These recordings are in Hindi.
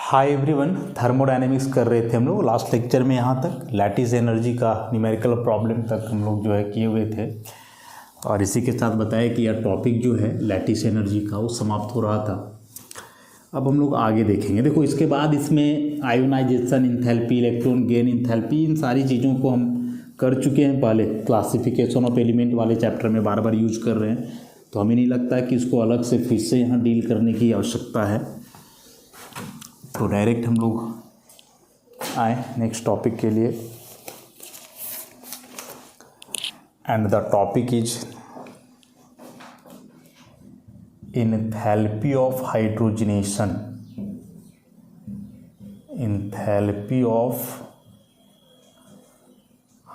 हाय एवरीवन, थर्मोडायनेमिक्स कर रहे थे हम लोग लास्ट लेक्चर में। यहाँ तक लैटिस एनर्जी का न्यूमेरिकल प्रॉब्लम तक हम लोग जो है किए हुए थे और इसी के साथ बताया कि यह टॉपिक जो है लैटिस एनर्जी का वो समाप्त हो रहा था। अब हम लोग आगे देखेंगे। देखो, इसके बाद इसमें ionization enthalpy, electron gain enthalpy, इन सारी चीज़ों को हम कर चुके हैं पहले। क्लासिफिकेशन ऑफ एलिमेंट वाले चैप्टर में बार बार यूज कर रहे हैं, तो हमें नहीं लगता कि इसको अलग से फिर से यहाँ डील करने की आवश्यकता है। तो डायरेक्ट हम लोग आए नेक्स्ट टॉपिक के लिए, and the topic is enthalpy of hydrogenation. Enthalpy of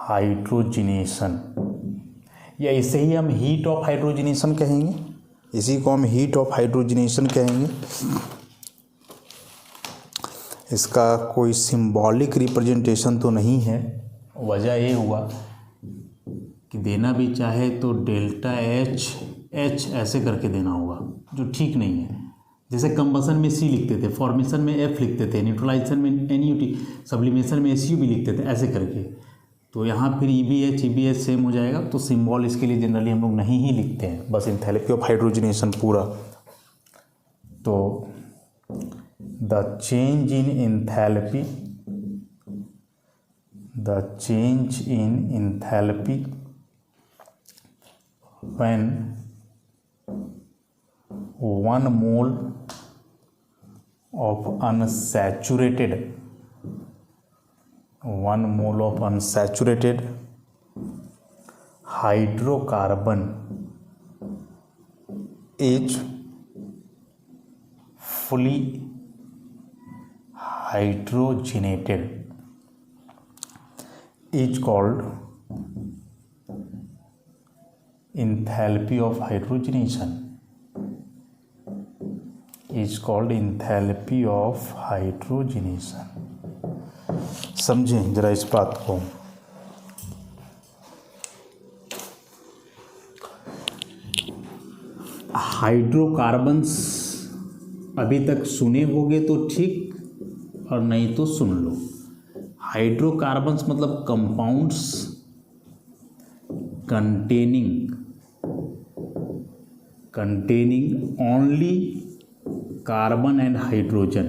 hydrogenation, या इसे ही हम हीट ऑफ हाइड्रोजनेशन कहेंगे। इसी को हम हीट ऑफ हाइड्रोजनेशन कहेंगे। इसका कोई सिंबॉलिक रिप्रेजेंटेशन तो नहीं है। वजह ये हुआ कि देना भी चाहे तो डेल्टा एच ऐसे करके देना होगा, जो ठीक नहीं है। जैसे कंबसन में सी लिखते थे, फॉर्मेशन में एफ लिखते थे, न्यूट्रलाइजेशन में NUT, सब्लिमेशन में SU भी लिखते थे, ऐसे करके। तो यहाँ फिर EBH सेम हो जाएगा। तो सिंबल इसके लिए जनरली हम लोग नहीं ही लिखते हैं, बस इंथैल्पी ऑफ हाइड्रोजनेशन पूरा। तो the change in enthalpy when 1 mole of unsaturated hydrocarbon is fully hydrogenated is called enthalpy of hydrogenation. समझें जरा इस बात को। हाइड्रोकार्बन्स अभी तक सुने होगे तो ठीक, और नहीं तो सुन लो। हाइड्रोकार्बन्स मतलब compounds containing only carbon and hydrogen.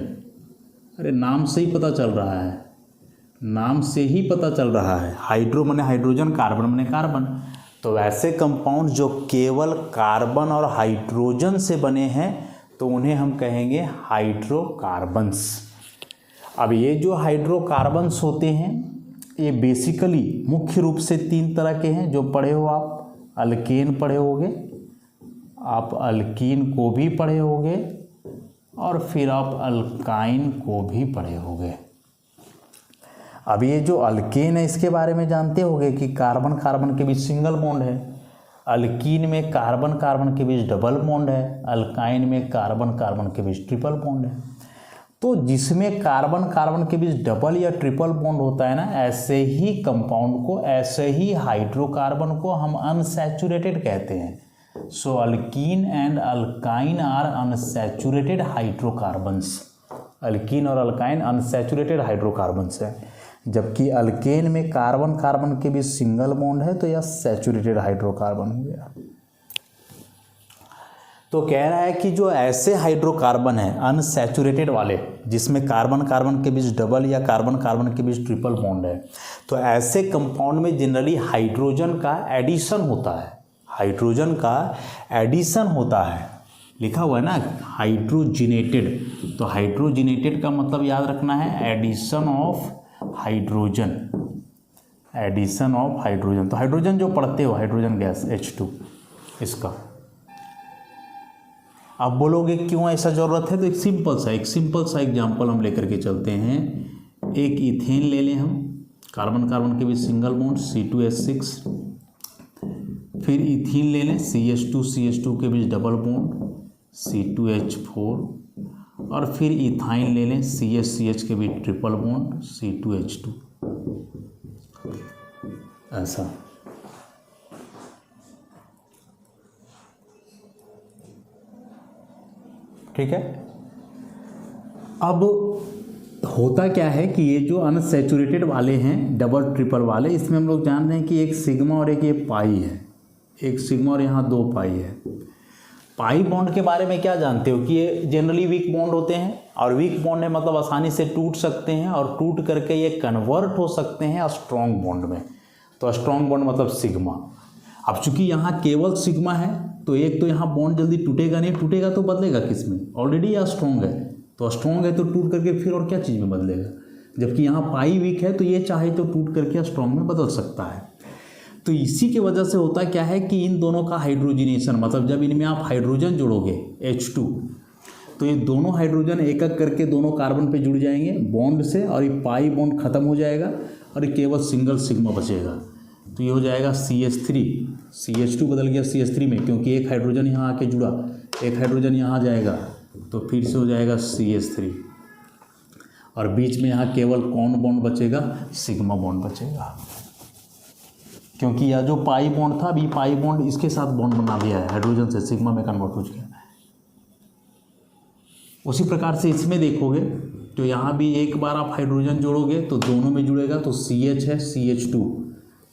अरे नाम से ही पता चल रहा है, हाइड्रो माने हाइड्रोजन, कार्बन माने कार्बन। तो ऐसे कंपाउंड जो केवल कार्बन और हाइड्रोजन से बने हैं तो उन्हें हम कहेंगे हाइड्रोकार्बन्स। अब ये जो हाइड्रोकार्बन्स होते हैं ये बेसिकली मुख्य रूप से 3 तरह के हैं, जो पढ़े हो आप। अल्केन पढ़े होगे, आप अल्कीन को भी पढ़े होगे, और फिर आप अल्काइन को भी पढ़े होगे। अब ये जो अल्केन है इसके बारे में जानते होगे कि कार्बन कार्बन के बीच सिंगल बॉन्ड है। अल्कीन में कार्बन कार्बन के बीच डबल बॉन्ड है। अल्काइन में कार्बन कार्बन के बीच ट्रिपल बॉन्ड है। तो जिसमें कार्बन कार्बन के बीच डबल या ट्रिपल बॉन्ड होता है ना, ऐसे ही कंपाउंड को, ऐसे ही हाइड्रोकार्बन को हम अनसैचुरेटेड कहते हैं। So alkene and alkyne are unsaturated hydrocarbons. Alkene और अल्काइन अनसैचुरेटेड हाइड्रोकार्बन्स है, जबकि अल्केन में कार्बन कार्बन के बीच सिंगल बॉन्ड है, तो यह सैचुरेटेड हाइड्रोकार्बन हो गया। तो कह रहा है कि जो ऐसे हाइड्रोकार्बन है अनसैचुरेटेड वाले, जिसमें कार्बन कार्बन के बीच डबल या कार्बन कार्बन के बीच ट्रिपल बॉन्ड है, तो ऐसे कंपाउंड में जनरली हाइड्रोजन का एडिशन होता है। लिखा हुआ है ना हाइड्रोजिनेटेड। तो हाइड्रोजिनेटेड का मतलब याद रखना है एडिशन ऑफ हाइड्रोजन। तो हाइड्रोजन जो पढ़ते हो, हाइड्रोजन गैस H2 इसका। आप बोलोगे क्यों ऐसा ज़रूरत है, तो एक सिंपल सा एग्जांपल हम लेकर के चलते हैं। एक इथेन ले लें हम, कार्बन कार्बन के बीच सिंगल बॉन्ड C2H6। फिर इथीन ले लें, CH2 के बीच डबल बॉन्ड C2H4। और फिर इथाइन ले लें, CH के बीच ट्रिपल बॉन्ड C2H2। ऐसा ठीक है। अब होता क्या है कि ये जो अनसैचुरेटेड वाले हैं डबल ट्रिपल वाले, इसमें हम लोग जान रहे हैं कि एक सिग्मा और एक ये पाई है, एक सिग्मा और यहाँ 2 पाई है। पाई बॉन्ड के बारे में क्या जानते हो कि ये जनरली वीक बॉन्ड होते हैं, और वीक बॉन्ड है मतलब आसानी से टूट सकते हैं और टूट करके ये कन्वर्ट हो सकते हैं स्ट्रॉन्ग बॉन्ड में। तो स्ट्रॉन्ग बॉन्ड मतलब सिग्मा। अब चूंकि यहाँ केवल सिग्मा है तो एक तो यहाँ बॉन्ड जल्दी टूटेगा नहीं, टूटेगा तो बदलेगा किस में, ऑलरेडी यह स्ट्रॉन्ग है, तो स्ट्रॉन्ग है तो टूट करके फिर और क्या चीज़ में बदलेगा। जबकि यहाँ पाई वीक है तो ये चाहे तो टूट करके स्ट्रॉन्ग में बदल सकता है। तो इसी की वजह से होता क्या है कि इन दोनों का हाइड्रोजनेशन, मतलब जब इनमें आप हाइड्रोजन जोड़ोगे H2, तो ये दोनों हाइड्रोजन एक एक करके दोनों कार्बन पे जुड़ जाएंगे बॉन्ड से, और ये पाई बॉन्ड खत्म हो जाएगा और ये केवल सिंगल सिग्मा बचेगा। तो ये हो जाएगा CH3, CH2 बदल गया CH3 में, क्योंकि एक हाइड्रोजन यहाँ आके जुड़ा, एक हाइड्रोजन यहाँ जाएगा तो फिर से हो जाएगा CH3, और बीच में यहाँ केवल कौन बॉन्ड बचेगा, सिग्मा बॉन्ड बचेगा। क्योंकि यह जो पाई बॉन्ड था, अभी पाई बॉन्ड इसके साथ बॉन्ड बना दिया है, हाइड्रोजन से सिग्मा में कन्वर्ट हो गया है। उसी प्रकार से इसमें देखोगे तो यहाँ भी एक बार आप हाइड्रोजन जोड़ोगे तो दोनों में जुड़ेगा, तो CH है CH2,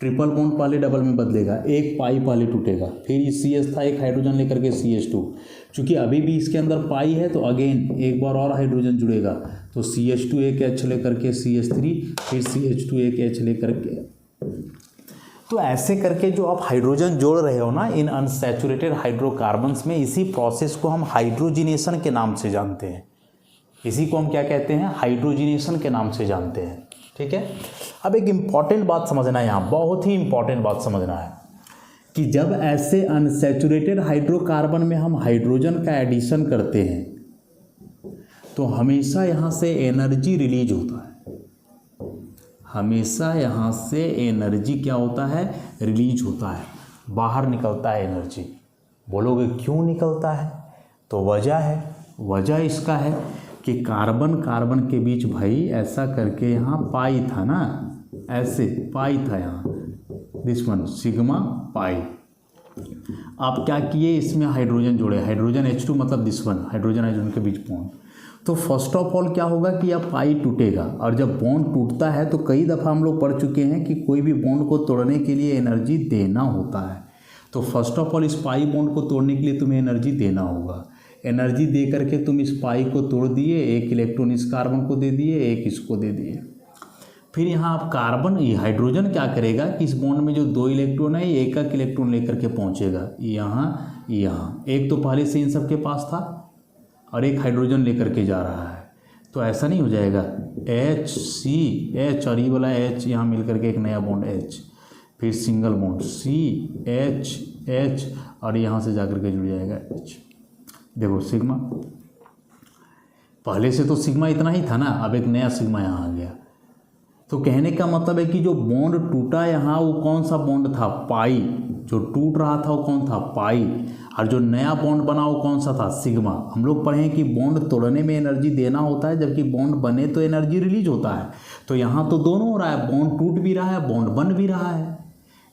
ट्रिपल बॉन्ड पहले डबल में बदलेगा, एक पाई पहले टूटेगा, फिर ये CH था, एक हाइड्रोजन लेकर के CH2, चूँकि अभी भी इसके अंदर पाई है तो अगेन एक बार और हाइड्रोजन जुड़ेगा, तो CH2 एक H लेकर के CH3, फिर CH2 एक H लेकर के। तो ऐसे करके जो आप हाइड्रोजन जोड़ रहे हो ना इन अनसैचुरेटेड हाइड्रोकार्बन्स में, इसी प्रोसेस को हम हाइड्रोजिनेशन के नाम से जानते हैं। इसी को हम क्या कहते हैं, हाइड्रोजिनेशन के नाम से जानते हैं। ठीक है, अब एक इम्पॉर्टेंट बात समझना है यहाँ, बहुत ही इम्पॉर्टेंट बात समझना है कि जब ऐसे अनसैचुरेटेड हाइड्रोकार्बन में हम हाइड्रोजन का एडिशन करते हैं तो हमेशा यहाँ से एनर्जी रिलीज होता है, हमेशा यहाँ से एनर्जी क्या होता है, रिलीज होता है, बाहर निकलता है एनर्जी। बोलोगे क्यों निकलता है, तो वजह इसका है कि कार्बन कार्बन के बीच भाई ऐसा करके यहाँ पाई था ना, ऐसे पाई था यहाँ, दिस वन सिग्मा पाई। आप क्या किए, इसमें हाइड्रोजन जोड़े, हाइड्रोजन H2 मतलब दिस वन, हाइड्रोजन हाइड्रोजन के बीच बॉन्ड। तो फर्स्ट ऑफ ऑल क्या होगा कि यह पाई टूटेगा, और जब बॉन्ड टूटता है तो कई दफ़ा हम लोग पढ़ चुके हैं कि कोई भी बॉन्ड को तोड़ने के लिए एनर्जी देना होता है। तो फर्स्ट ऑफ ऑल इस पाई बॉन्ड को तोड़ने के लिए तुम्हें एनर्जी देना होगा, एनर्जी दे करके तुम इस पाई को तोड़ दिए, एक इलेक्ट्रॉन इस कार्बन को दे दिए, एक इसको दे दिए। फिर यहाँ आप कार्बन, ये हाइड्रोजन क्या करेगा कि इस बॉन्ड में जो 2 इलेक्ट्रॉन है ये एक एक इलेक्ट्रॉन लेकर के पहुँचेगा, यहाँ यहाँ, एक तो पहले से इन सब के पास था और एक हाइड्रोजन लेकर के जा रहा है। तो ऐसा नहीं हो जाएगा HCH और ये वाला H यहाँ मिल करके एक नया बॉन्ड H, फिर सिंगल बॉन्ड CH और यहाँ से जा करके जुड़ जाएगा H। देखो सिग्मा, पहले से तो सिग्मा इतना ही था ना, अब एक नया सिग्मा यहाँ आ गया। तो कहने का मतलब है कि जो बॉन्ड टूटा यहाँ वो कौन सा बॉन्ड था, पाई। जो टूट रहा था वो कौन था, पाई। और जो नया बॉन्ड बना वो कौन सा था, सिग्मा। हम लोग पढ़े कि बॉन्ड तोड़ने में एनर्जी देना होता है, जबकि बॉन्ड बने तो एनर्जी रिलीज होता है। तो यहाँ तो दोनों हो रहा है, बॉन्ड टूट भी रहा है, बॉन्ड बन भी रहा है।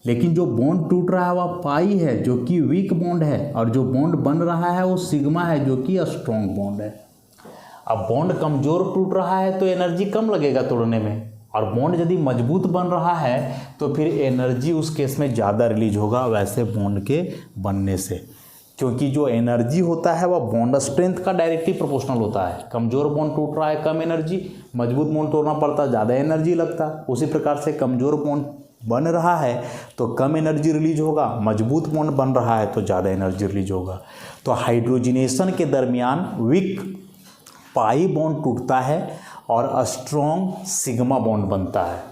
लेकिन जो बॉन्ड टूट रहा है वह पाई है जो कि वीक बॉन्ड है, और जो बॉन्ड बन रहा है वो सिग्मा है जो कि स्ट्रॉन्ग बॉन्ड है। अब बॉन्ड कमज़ोर टूट रहा है तो एनर्जी कम लगेगा तोड़ने में, और बॉन्ड यदि मजबूत बन रहा है तो फिर एनर्जी उस केस में ज़्यादा रिलीज होगा वैसे बॉन्ड के बनने से, क्योंकि जो एनर्जी होता है वह बॉन्ड स्ट्रेंथ का डायरेक्टली प्रोपोर्शनल होता है। कमज़ोर बॉन्ड टूट रहा है कम एनर्जी, मजबूत बॉन्ड तोड़ना पड़ता ज़्यादा एनर्जी लगता। उसी प्रकार से कमज़ोर बॉन्ड बन रहा है तो कम एनर्जी रिलीज होगा, मजबूत बॉन्ड बन रहा है तो ज़्यादा एनर्जी रिलीज होगा। तो हाइड्रोजिनेशन के दरमियान वीक पाई बॉन्ड टूटता है और स्ट्रॉन्ग सिग्मा बॉन्ड बनता है।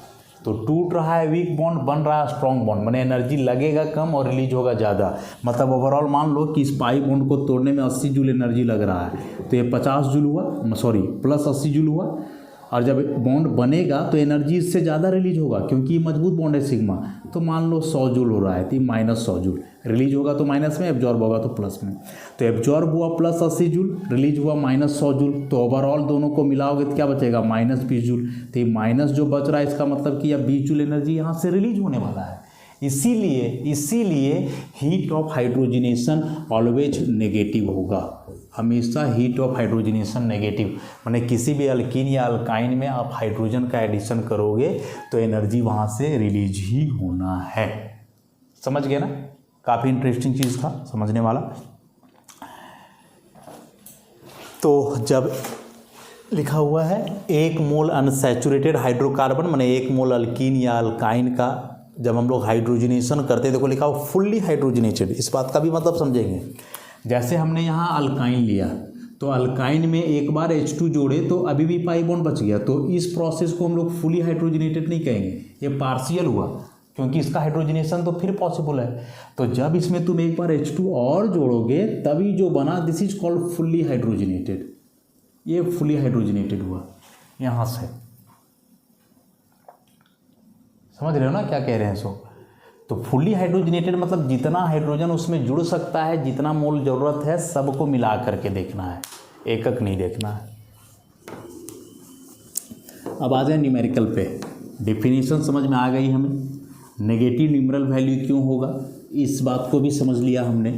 तो टूट रहा है वीक बॉन्ड, बन रहा है स्ट्रॉन्ग बॉन्ड, माने एनर्जी लगेगा कम और रिलीज होगा ज़्यादा। मतलब ओवरऑल मान लो कि इस पाई बॉन्ड को तोड़ने में 80 जूल एनर्जी लग रहा है, तो ये 50 जूल हुआ, सॉरी प्लस 80 जूल हुआ। और जब बॉन्ड बनेगा तो एनर्जी इससे ज़्यादा रिलीज होगा, क्योंकि ये मजबूत बॉन्ड है सिग्मा। तो मान लो 100 जूल हो रहा है तो माइनस 100 जूल, रिलीज होगा तो माइनस में, एब्जॉर्ब होगा तो प्लस में। तो एब्जॉर्ब हुआ प्लस 80 जूल, रिलीज हुआ माइनस 100 जूल। तो ओवरऑल दोनों को मिलाओगे तो क्या बचेगा, माइनस 20 जूल। तो ये माइनस जो बच रहा है इसका मतलब कि अब 20 जूल एनर्जी यहाँ से रिलीज होने वाला है। इसीलिए heat of hydrogenation always negative होगा। हमेशा हीट ऑफ हाइड्रोजनेशन नेगेटिव, माने किसी भी अल्कीन या अल्काइन में आप हाइड्रोजन का एडिशन करोगे तो एनर्जी वहाँ से रिलीज ही होना है। समझ गए ना, काफ़ी इंटरेस्टिंग चीज़ था, समझने वाला। तो जब लिखा हुआ है 1 मोल अनसैचुरेटेड हाइड्रोकार्बन, माने 1 मोल अल्कीन या अल्काइन का जब हम लोग हाइड्रोजनेशन करते हैं, देखो लिखा हुआ फुल्ली हाइड्रोजनेटेड, इस बात का भी मतलब समझेंगे। जैसे हमने यहाँ अल्काइन लिया तो अल्काइन में एक बार H2 जोड़े तो अभी भी पाई बॉन्ड बच गया, तो इस प्रोसेस को हम लोग फुली हाइड्रोजनेटेड नहीं कहेंगे, ये पार्शियल हुआ, क्योंकि इसका हाइड्रोजनेशन तो फिर पॉसिबल है। तो जब इसमें तुम एक बार H2 और जोड़ोगे तभी जो बना, this is called fully hydrogenated, ये फुली हाइड्रोजनेटेड हुआ यहाँ से। समझ रहे हो ना क्या कह रहे हैं सो। तो फुल्ली हाइड्रोजनेटेड मतलब जितना हाइड्रोजन उसमें जुड़ सकता है, जितना मोल ज़रूरत है, सबको मिला करके देखना है, एकक नहीं देखना है। अब आ जाए न्यूमेरिकल पे। डेफिनेशन समझ में आ गई हमें, नेगेटिव न्यूमरल वैल्यू क्यों होगा इस बात को भी समझ लिया हमने।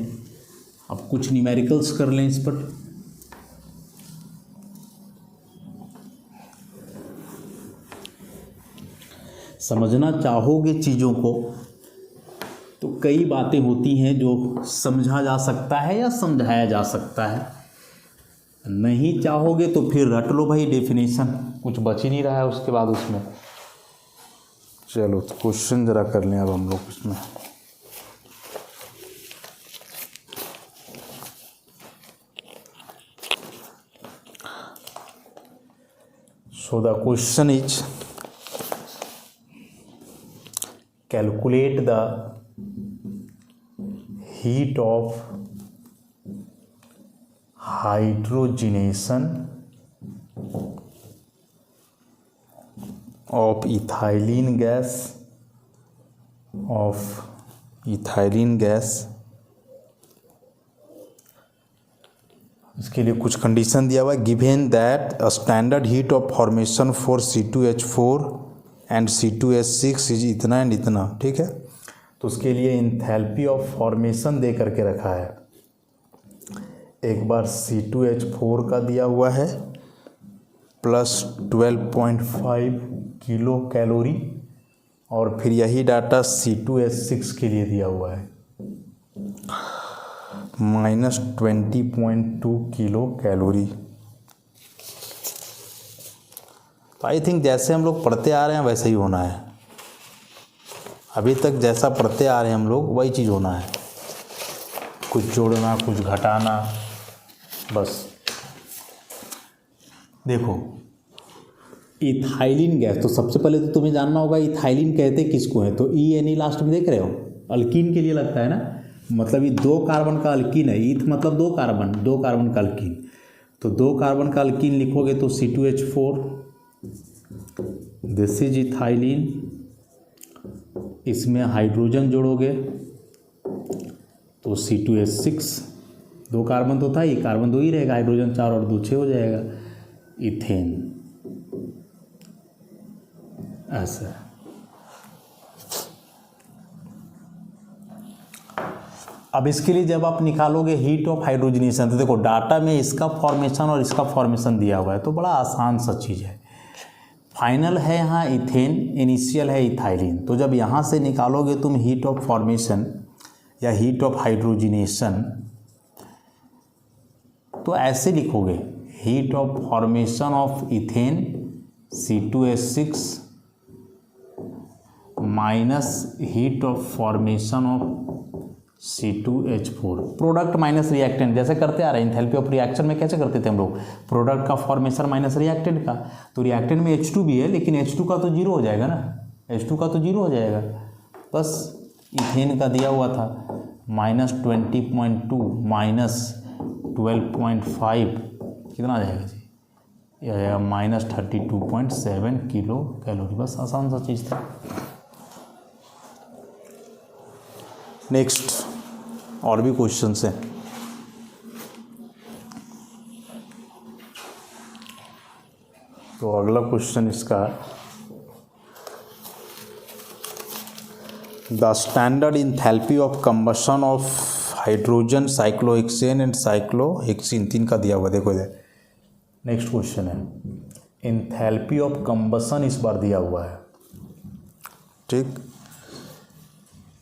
अब कुछ न्यूमेरिकल्स कर लें इस पर। समझना चाहोगे चीज़ों को तो कई बातें होती हैं जो समझा जा सकता है या समझाया जा सकता है, नहीं चाहोगे तो फिर रट लो भाई डेफिनेशन, कुछ बच ही नहीं रहा है उसके बाद उसमें। चलो तो क्वेश्चन ज़रा कर लें अब हम लोग उसमें। So the question is calculate the heat of hydrogenation of ethylene gas इसके लिए कुछ कंडीशन दिया हुआ है। Given that a standard heat of formation for C2H4 and C2H6 is इतना एंड इतना, ठीक है। तो उसके लिए इंथैल्पी ऑफ फॉर्मेशन दे करके रखा है। एक बार C2H4 का दिया हुआ है प्लस 12.5 किलो कैलोरी, और फिर यही डाटा C2H6 के लिए दिया हुआ है माइनस 20.2 किलो कैलोरी। तो आई थिंक जैसे हम लोग पढ़ते आ रहे हैं वैसे ही होना है, अभी तक जैसा पढ़ते आ रहे हैं हम लोग वही चीज़ होना है, कुछ जोड़ना कुछ घटाना बस। देखो इथाइलिन गैस, तो सबसे पहले तो तुम्हें जानना होगा इथाइलिन कहते किसको है, तो ENE लास्ट में देख रहे हो, अल्कीन के लिए लगता है ना, मतलब ये 2 कार्बन का अल्कीन है, ईथ मतलब 2 कार्बन का अल्कीन, तो 2 कार्बन का अल्कीन लिखोगे तो C2H4, दिस इज इथाइलिन, इसमें हाइड्रोजन जोड़ोगे तो C2H6, 2 कार्बन तो था ही, कार्बन 2 ही रहेगा, हाइड्रोजन 4 और 2 6 हो जाएगा, इथेन। ऐसा अब इसके लिए जब आप निकालोगे हीट ऑफ हाइड्रोजनेशन, तो देखो डाटा में इसका फॉर्मेशन और इसका फॉर्मेशन दिया हुआ है, तो बड़ा आसान सा चीज़ है। फाइनल है यहाँ इथेन, इनिशियल है इथाइलिन, तो जब यहाँ से निकालोगे तुम हीट ऑफ फॉर्मेशन या हीट ऑफ हाइड्रोजनेशन, तो ऐसे लिखोगे heat of formation of ethane C2H6 minus heat of formation of C2H4, product minus reactant, जैसे करते आ रहे हैं एंथैल्पी ऑफ रिएक्शन में कैसे करते थे हम लोग, प्रोडक्ट का फॉर्मेशन माइनस रिएक्टेंट का, तो रिएक्टेंट में H2 भी है लेकिन H2 का तो 0 हो जाएगा ना, H2 का तो 0 हो जाएगा, बस इथेन का दिया हुआ था माइनस 20.2 माइनस 12.5 कितना आ जाएगा जी, यह आ जाएगा माइनस 32.7 किलो कैलोरी, बस आसान सा चीज़ था। नेक्स्ट और भी क्वेश्चंस हैं। तो अगला क्वेश्चन इसका, the standard enthalpy of combustion of hydrogen, cyclohexane and cyclohexene, 3 का दिया हुआ, देखो इधर। नेक्स्ट क्वेश्चन है एंथैल्पी ऑफ कंबसन, इस बार दिया हुआ है, ठीक।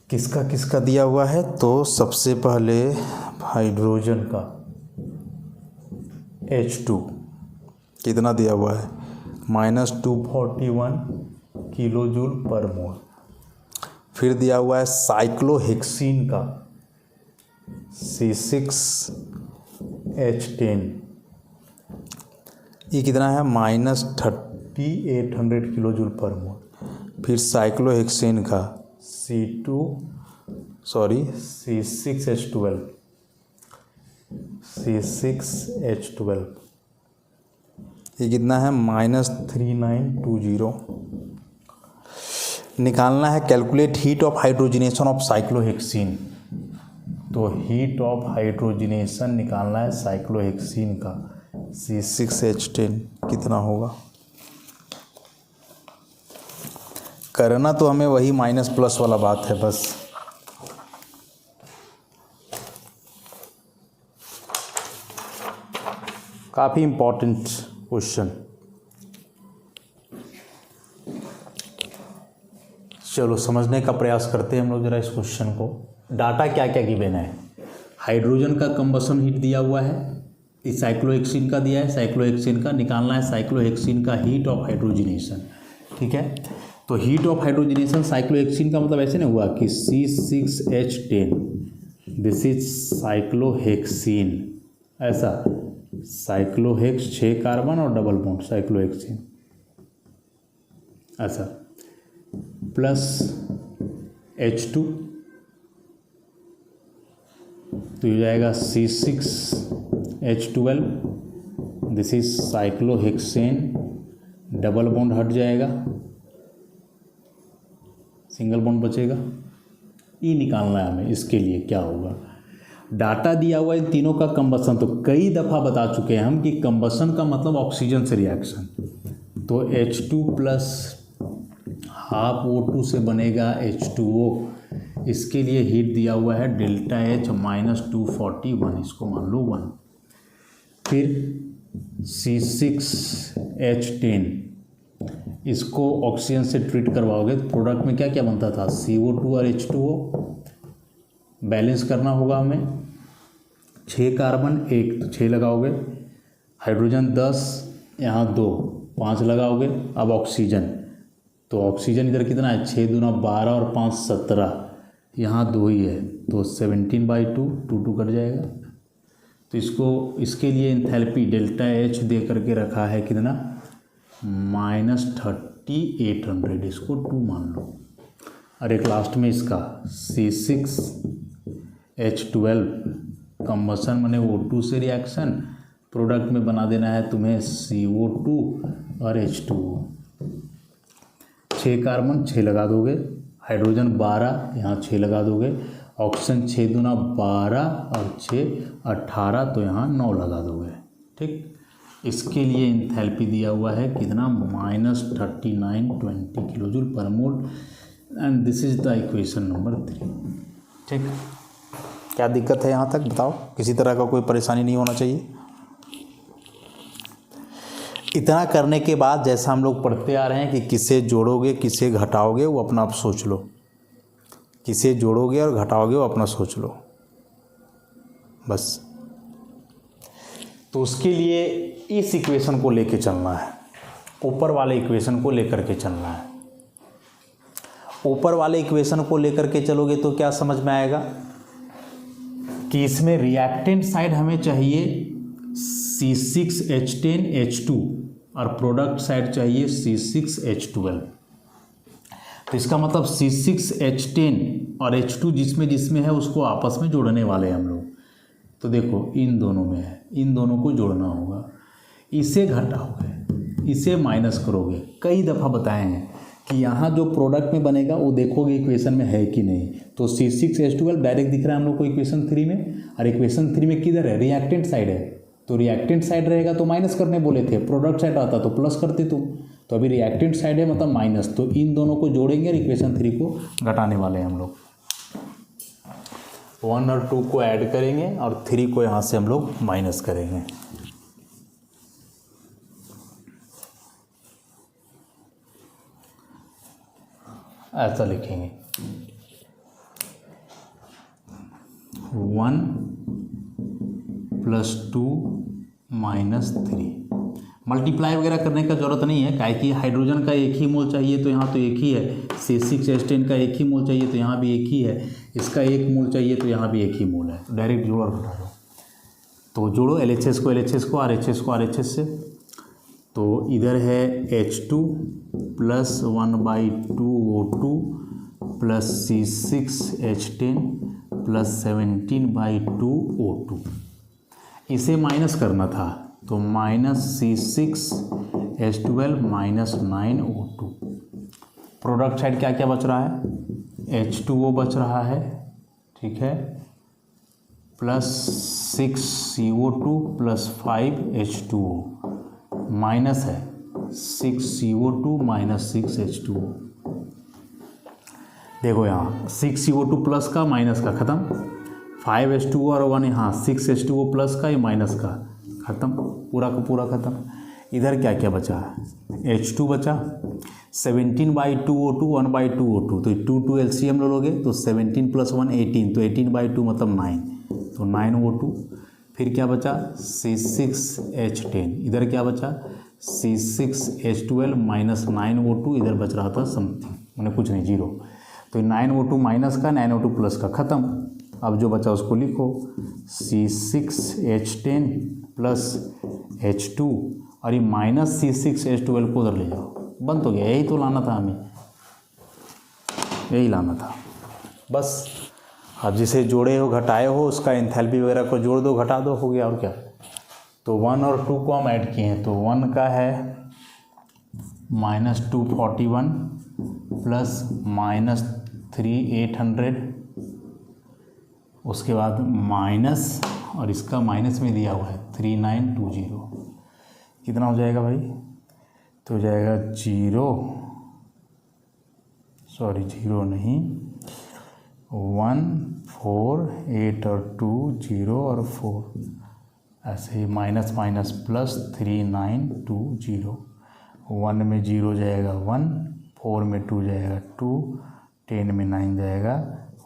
किसका किसका दिया हुआ है, तो सबसे पहले हाइड्रोजन का H2 कितना दिया हुआ है, -241 किलो जूल पर मोल। फिर दिया हुआ है साइक्लोहेक्सीन का C6H10, ये कितना है, -3800 किलो जूल पर मोल। फिर साइक्लोहेक्सेन का C6H12, ये कितना है, -3920। निकालना है calculate heat of hydrogenation of cyclohexene, तो हीट ऑफ हाइड्रोजनेशन निकालना है साइक्लोहेक्सीन का C6H10 कितना होगा। करना तो हमें वही माइनस प्लस वाला बात है बस। काफ़ी इम्पोर्टेंट क्वेश्चन। चलो समझने का प्रयास करते हैं हम लोग जरा इस क्वेश्चन को। डाटा क्या क्या गिवन है, हाइड्रोजन का कंबसन हीट दिया हुआ है, इस साइक्लोहेक्सीन का दिया है, साइक्लोहेक्सीन का निकालना है साइक्लोहेक्सीन का हीट ऑफ हाइड्रोजनेशन, ठीक है। तो हीट ऑफ हाइड्रोजनेशन साइक्लोहेक्सीन का मतलब ऐसे नहीं हुआ कि C6H10 दिस इज साइक्लोहेक्सीन, ऐसा साइक्लोहेक्स 6 कार्बन और डबल बॉन्ड साइक्लोहेक्सीन, ऐसा प्लस H2 तो ये जाएगा C6H12 this is cyclohexane, double bond हट जाएगा, सिंगल बॉन्ड बचेगा। ये निकालना है हमें, इसके लिए क्या होगा, डाटा दिया हुआ इन तीनों का कंबसन, तो कई दफ़ा बता चुके हैं हम कि कंबसन का मतलब ऑक्सीजन से रिएक्शन, तो H2 प्लस हाफ O2 से बनेगा H2O। इसके लिए हीट दिया हुआ है डेल्टा H -241, इसको मान लो 1। फिर C6H10 इसको ऑक्सीजन से ट्रीट करवाओगे तो प्रोडक्ट में क्या क्या बनता था, CO2 और H2O। बैलेंस करना होगा हमें, 6 कार्बन 1 तो 6 लगाओगे, हाइड्रोजन 10 यहाँ 2 5 लगाओगे। अब ऑक्सीजन, तो ऑक्सीजन इधर कितना है, 6 दूना 12 और 5 17, यहाँ 2 ही है तो 17/2 2 कट जाएगा। तो इसके लिए एंथैल्पी डेल्टा H दे करके रखा है कितना, -3800, इसको 2 मान लो। और एक लास्ट में इसका C6H12 कंबसन माने O2 से रिएक्शन, प्रोडक्ट में बना देना है तुम्हें CO2 और H2O। 6 कार्बन 6 लगा दोगे, हाइड्रोजन 12 यहाँ 6 लगा दोगे, ऑक्सीजन 6 दूना 12 और 6 18 तो यहाँ 9 लगा दोगे, ठीक। इसके लिए एंथैल्पी दिया हुआ है कितना, -3920 किलो जूल पर मोल, and this is the equation number 3, ठीक। क्या दिक्कत है यहाँ तक बताओ, किसी तरह का कोई परेशानी नहीं होना चाहिए। इतना करने के बाद जैसा हम लोग पढ़ते आ रहे हैं कि किसे जोड़ोगे किसे घटाओगे वो अपना आप सोच लो, किसे जोड़ोगे और घटाओगे वो अपना सोच लो बस। तो उसके लिए इस इक्वेशन को लेके चलना है, ऊपर वाले इक्वेशन को लेकर के चलना है। ऊपर वाले इक्वेशन को लेकर के चलोगे तो क्या समझ में आएगा कि इसमें रिएक्टेंट साइड हमें चाहिए C6H10H2 और प्रोडक्ट साइड चाहिए C6H12। तो इसका मतलब C6H10 और H2 जिसमें है उसको आपस में जोड़ने वाले हैं हम लोग। तो देखो इन दोनों में है, इन दोनों को जोड़ना होगा, इसे घटाओगे, इसे माइनस करोगे। कई दफ़ा बताए हैं कि यहाँ जो प्रोडक्ट में बनेगा वो देखोगे इक्वेशन में है कि नहीं। तो C6H12 डायरेक्ट दिख रहा है हम लोग को इक्वेशन 3 में, और इक्वेशन 3 में किधर है, रिएक्टेंट साइड है। तो रिएक्टेंट साइड रहेगा तो माइनस करने बोले थे, प्रोडक्ट साइड आता तो प्लस करते तुम। तो अभी रिएक्टेंट साइड है मतलब माइनस, तो इन दोनों को जोड़ेंगे और इक्वेशन 3 को घटाने वाले हैं हम लोग। 1 और 2 को ऐड करेंगे और 3 को यहाँ से हम लोग माइनस करेंगे। ऐसा लिखेंगे 1 + 2 - 3। मल्टीप्लाई वगैरह करने का ज़रूरत नहीं है, काहे कि हाइड्रोजन का एक ही मोल चाहिए तो यहाँ तो एक ही है, C6H10 का एक ही मोल चाहिए तो यहाँ भी एक ही है, इसका एक मोल चाहिए तो यहाँ भी एक ही मोल है, तो डायरेक्ट जोड़ो और घटा दो। तो जोड़ो LHS को LHS को, RHS को RHS से, तो इधर है H2 + 1/2 O2 + C6H10 + 17/2 O2। इसे माइनस करना था तो -C6H12 - 9 O2। प्रोडक्ट साइड क्या क्या बच रहा है, H2O बच रहा है, ठीक है, +6CO2 + 5H2O, माइनस है 6CO2 - 6H2O। देखो यहाँ 6CO2 प्लस का माइनस का ख़त्म, 5H2O और 1 यहाँ 6H2O प्लस का या माइनस का ख़त्म, पूरा का पूरा ख़त्म। इधर क्या क्या बचा है, H2 बचा, 17/2 O2, 1/2 O2, तो 2 LCM लोगे तो 17 + 1 18, तो 18/2 मतलब 9, तो 9 O2। फिर क्या बचा, C6H10, इधर क्या बचा, C6H12 - 9 O2, इधर बच रहा था समथिंग, मैंने कुछ नहीं, 0, तो 9 O2 माइनस का 9 O2 प्लस का ख़त्म। अब जो बचा उसको लिखो, C6H10 + H2 और ये -C6H12 को उधर ले जाओ, बंद हो गया। यही तो लाना था हमें, यही लाना था बस। अब जिसे जोड़े हो घटाए हो उसका एंथैल्पी वगैरह को जोड़ दो घटा दो, हो गया और क्या। तो 1 और 2 को हम ऐड किए हैं, तो 1 का है -241 + -3800, उसके बाद माइनस, और इसका माइनस में दिया हुआ है 3920, कितना हो जाएगा भाई, तो हो जाएगा 0 नहीं 1 4 8 और 2 0 और 4, ऐसे ही माइनस माइनस प्लस 3920, 1 में 0 जाएगा 1, 4 में 2 जाएगा 2, 10 में 9 जाएगा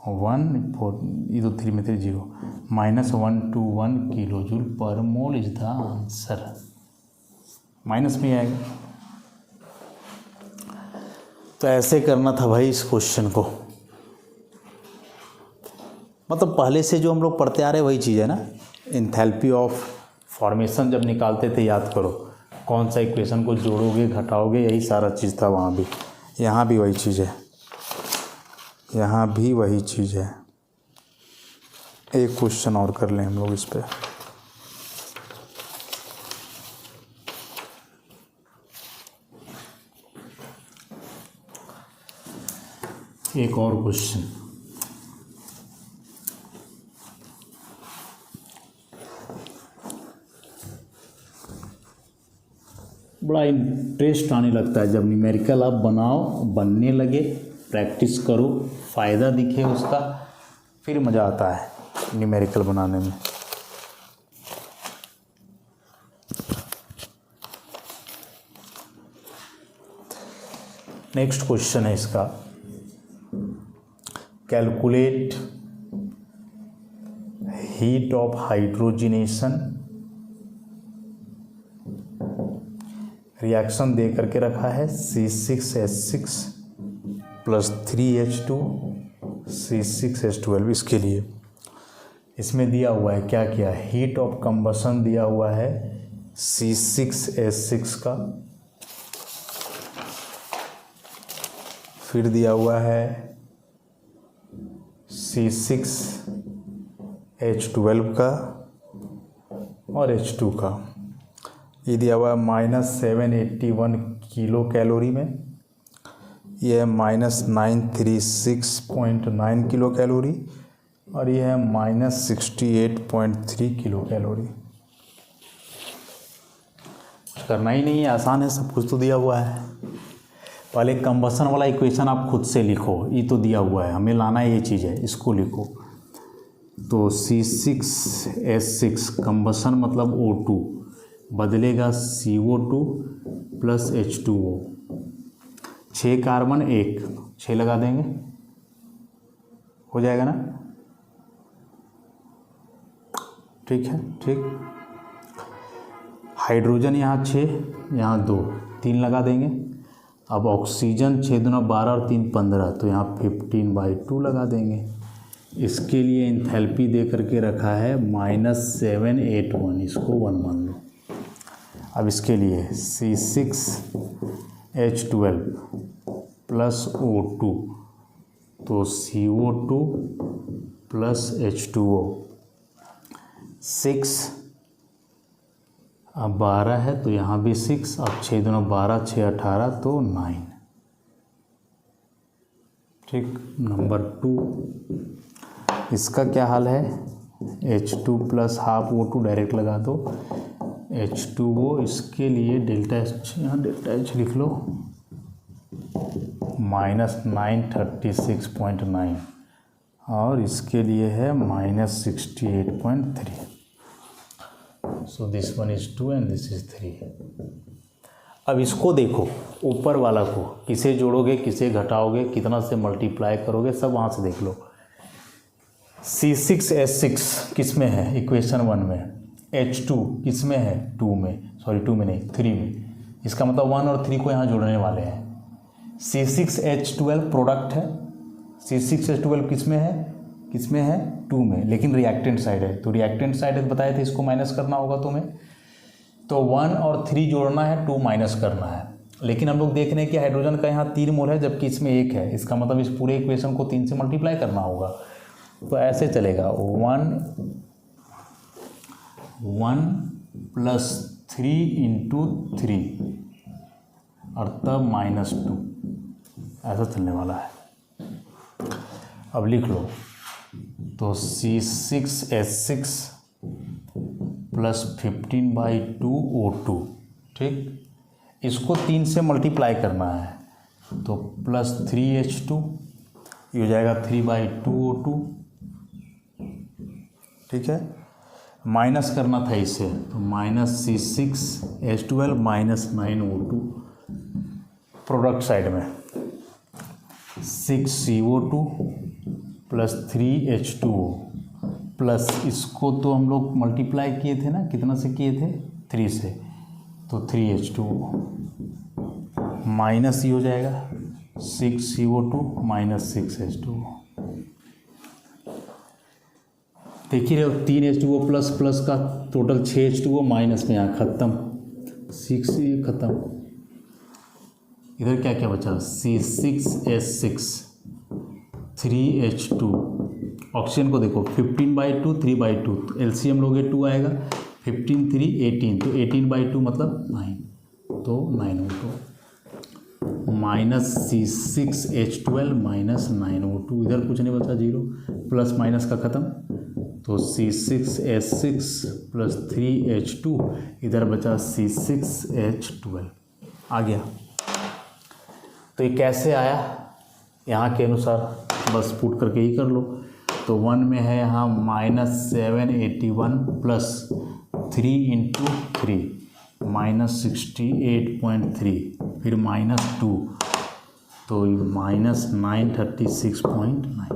1, 4 ये तो 3 में 3 0, -121 किलोजूल पर mole is the answer, minus में आएगा। तो ऐसे करना था भाई इस क्वेश्चन को, मतलब पहले से जो हम लोग पढ़ते आ रहे वही चीज़ है ना। एंथैल्पी ऑफ फॉर्मेशन जब निकालते थे, याद करो कौन सा इक्वेशन को जोड़ोगे घटाओगे, यही सारा चीज़ था वहाँ भी, यहाँ भी वही चीज़ है, यहाँ भी वही चीज़ है। एक क्वेश्चन और कर लें हम लोग इस पे। एक और क्वेश्चन, बड़ा इंटरेस्ट आने लगता है जब न्यूमेरिकल आप बनने लगे, प्रैक्टिस करो, फ़ायदा दिखे उसका, फिर मज़ा आता है न्यूमेरिकल बनाने में। नेक्स्ट क्वेश्चन है इसका, calculate heat of hydrogenation, reaction दे करके रखा है C6H6 + 3H2 C6H12, इसके लिए इसमें दिया हुआ है क्या क्या, हीट ऑफ कंबशन दिया हुआ है C6H6 का, फिर दिया हुआ है C6H12 का और H2 का, ये दिया हुआ है -781 किलो कैलोरी में, ये है -936.9 किलो कैलोरी, और ये है -68.3 किलो कैलोरी। कुछ करना ही नहीं है, आसान है, सब कुछ तो दिया हुआ है। पहले कंबशन वाला इक्वेशन आप खुद से लिखो, ये तो दिया हुआ है, हमें लाना ये चीज़ है, इसको लिखो। तो C6H6 कंबसन मतलब O2 बदलेगा CO2 प्लस H2O। 6 कार्बन 1, 6 लगा देंगे, हो जाएगा ना, ठीक है, ठीक। हाइड्रोजन यहाँ 6, यहाँ 2, 3 लगा देंगे। अब ऑक्सीजन 6 दूना 12 और 3 15, तो यहाँ 15/2 लगा देंगे। इसके लिए एंथैल्पी दे करके रखा है -781, इसको 1 मान लो। अब इसके लिए C6H12 प्लस O2, तो CO2 प्लस H2O। 6 अब 12 है तो यहाँ भी 6, अब 6 दूना 12, 6 18, तो 9, ठीक। नंबर 2, इसका क्या हाल है, H2 plus half O2 direct लगा दो, H2O। इसके लिए डेल्टा H, यहाँ डेल्टा H लिख लो, -936.9, और इसके लिए है -68.3। So this one is 2 and this is 3। अब इसको देखो, ऊपर वाला को किसे जोड़ोगे, किसे घटाओगे, कितना से मल्टीप्लाई करोगे, सब वहाँ से देख लो। C6H6 किस में है, इक्वेशन 1 में। H2 किस में है, 2 में, सॉरी 2 में नहीं 3 में। इसका मतलब 1 और 3 को यहाँ जोड़ने वाले हैं। C6H12 प्रोडक्ट है, C6H12 किस में है, 2 में, लेकिन रिएक्टेंट साइड है, तो रिएक्टेंट साइड है बताए थे, इसको माइनस करना होगा तुम्हें। तो 1 और 3 जोड़ना है, 2 माइनस करना है। लेकिन हम लोग देख रहे हैं कि हाइड्रोजन का यहाँ 3 मोल है, जबकि इसमें 1 है। इसका मतलब इस पूरे इक्वेशन को 3 से मल्टीप्लाई करना होगा। तो ऐसे चलेगा, 1 प्लस 3 इंटू 3 और तब -2, ऐसा चलने वाला है। अब लिख लो, तो C6H6 प्लस 15/2 O2, ठीक। इसको 3 से मल्टीप्लाई करना है, तो प्लस 3H2, ये हो जाएगा 3/2 O2, ठीक है। माइनस करना था इसे, तो -C6H12 -9O2 प्रोडक्ट साइड में, 6CO2 प्लस 3H2O प्लस इसको तो हम लोग मल्टीप्लाई किए थे ना, कितना से किए थे, 3 से, तो 3H2O माइनस ये हो जाएगा 6CO2 माइनस 6H2O। देख ही रहे हो, 3H2O प्लस प्लस का टोटल 6H2O माइनस में यहाँ खत्म, 6 खत्म। इधर क्या क्या बचा, C6H6 3H2, ऑक्सीजन को देखो 15/2 3/2, तो LCM लोगे 2 आएगा, 15 3 18, तो 18/2 मतलब 9, तो 9O2 minus C6H12 minus 9O2। इधर कुछ नहीं बचा, 0, प्लस माइनस का ख़त्म, तो C6H6 प्लस 3H2, इधर बचा C6H12, आ गया। तो ये कैसे आया, यहाँ के अनुसार बस पुट करके ही कर लो। तो 1 में है यहाँ -781 प्लस 3 इंटू 3 -68.3, फिर -2, तो -936.9,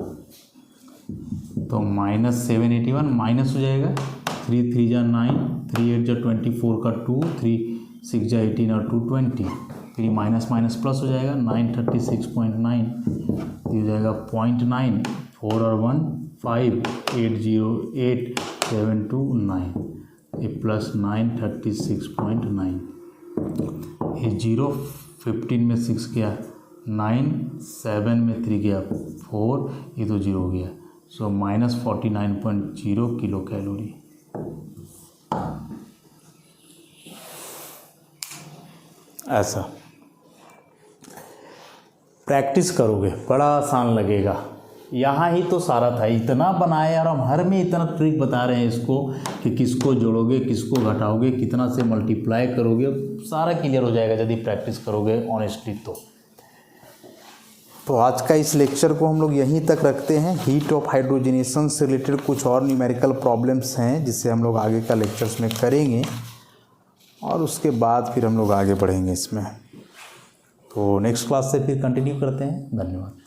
तो -781 माइनस हो जाएगा, 3 3 जा 9, 3 8 जा 24 का 2, 3 6 जा 18 और 2 20, फिर माइनस माइनस प्लस हो जाएगा, 936.9, ये हो जाएगा 0.9, 4 और 1 5, 8 0 8 7 2 9, ये प्लस 936.9, ये 0 15 में 6 गया 9, 7 में 3 गया 4, ये तो 0 हो गया, सो -49.0 किलो कैलोरी। ऐसा प्रैक्टिस करोगे बड़ा आसान लगेगा। यहाँ ही तो सारा था, इतना बनाए और हम हर में इतना ट्रिक बता रहे हैं इसको कि किसको जोड़ोगे, किसको घटाओगे, कितना से मल्टीप्लाई करोगे, सारा क्लियर हो जाएगा यदि प्रैक्टिस करोगे ऑनेस्टली। तो तो आज का इस लेक्चर को हम लोग यहीं तक रखते हैं। हीट ऑफ हाइड्रोजनेशन से रिलेटेड कुछ और न्यूमेरिकल प्रॉब्लम्स हैं जिससे हम लोग आगे का लेक्चर्स में करेंगे और उसके बाद फिर हम लोग आगे बढ़ेंगे इसमें। तो नेक्स्ट क्लास से फिर कंटिन्यू करते हैं। धन्यवाद।